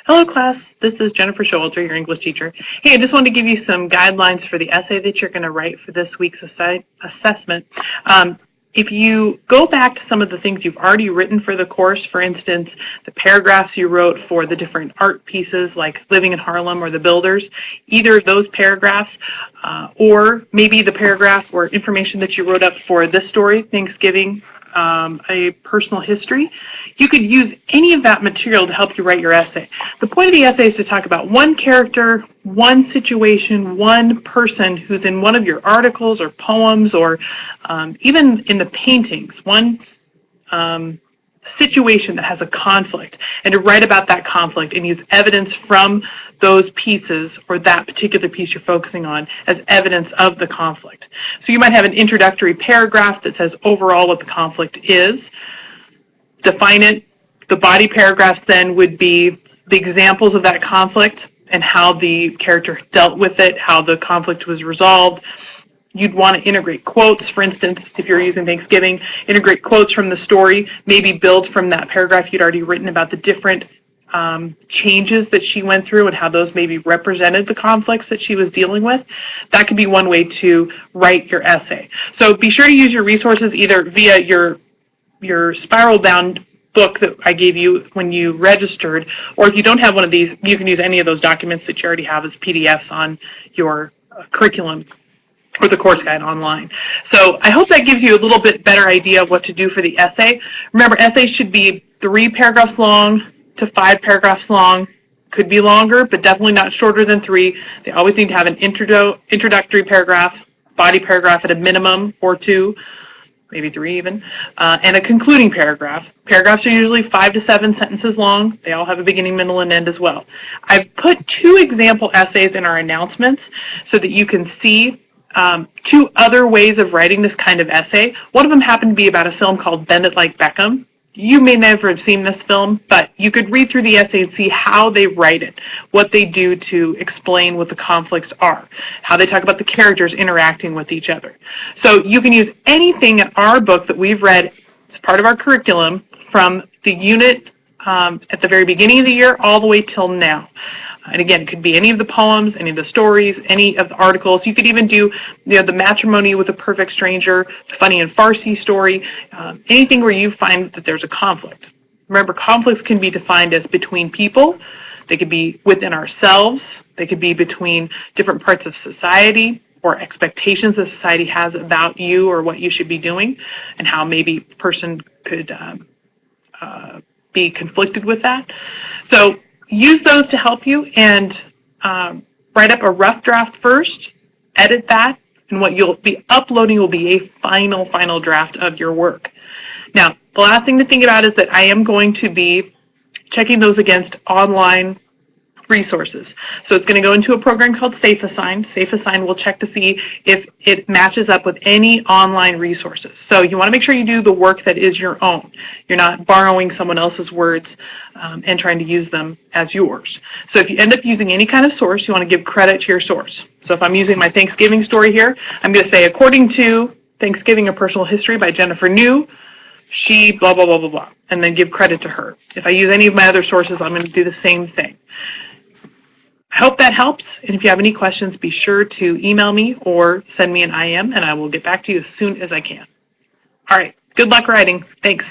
Hello class, this is Jennifer Showalter, your English teacher. Hey, I just wanted to give you some guidelines for the essay that you're going to write for this week's assessment. If you go back to some of the things you've already written for the course, for instance, the paragraphs you wrote for the different art pieces like Living in Harlem or The Builders, either of those paragraphs or maybe the paragraph or information that you wrote up for this story, Thanksgiving, a personal history, you could use any of that material to help you write your essay. The point of the essay is to talk about one character, one situation, one person who's in one of your articles or poems or even in the paintings, one situation that has a conflict, and to write about that conflict and use evidence from those pieces or that particular piece you're focusing on as evidence of the conflict. So you might have an introductory paragraph that says overall what the conflict is, define it. The body paragraphs then would be the examples of that conflict and how the character dealt with it, how the conflict was resolved. You'd want to integrate quotes, for instance, if you're using Thanksgiving, integrate quotes from the story, maybe build from that paragraph you'd already written about the different changes that she went through and how those maybe represented the conflicts that she was dealing with. That could be one way to write your essay. So be sure to use your resources either via your spiral-bound book that I gave you when you registered, or if you don't have one of these, you can use any of those documents that you already have as PDFs on your curriculum or the course guide online. So I hope that gives you a little bit better idea of what to do for the essay. Remember, essays should be 3 paragraphs long to 5 paragraphs long. Could be longer, but definitely not shorter than 3. They always need to have an introductory paragraph, body paragraph at a minimum, or 2, maybe 3 even, and a concluding paragraph. Paragraphs are usually 5 to 7 sentences long. They all have a beginning, middle, and end as well. I've put 2 example essays in our announcements so that you can see 2 other ways of writing this kind of essay. One of them happened to be about a film called Bend It Like Beckham. You may never have seen this film, but you could read through the essay and see how they write it, what they do to explain what the conflicts are, how they talk about the characters interacting with each other. So you can use anything in our book that we've read as part of our curriculum from the unit at the very beginning of the year all the way till now. And again, it could be any of the poems, any of the stories, any of the articles. You could even do, the Matrimony with a Perfect Stranger, the Funny and Farsi story, anything where you find that there's a conflict. Remember, conflicts can be defined as between people. They could be within ourselves. They could be between different parts of society or expectations that society has about you or what you should be doing, and how maybe a person could be conflicted with that. So use those to help you, and write up a rough draft first, edit that, and what you'll be uploading will be a final draft of your work. Now, the last thing to think about is that I am going to be checking those against online resources. So it's going to go into a program called SafeAssign. SafeAssign will check to see if it matches up with any online resources. So you want to make sure you do the work that is your own. You're not borrowing someone else's words and trying to use them as yours. So if you end up using any kind of source, you want to give credit to your source. So if I'm using my Thanksgiving story here, I'm going to say, according to Thanksgiving, A Personal History by Jennifer New, she blah, blah, blah, blah, blah, and then give credit to her. If I use any of my other sources, I'm going to do the same thing. I hope that helps, and if you have any questions, be sure to email me or send me an IM, and I will get back to you as soon as I can. All right, good luck writing. Thanks.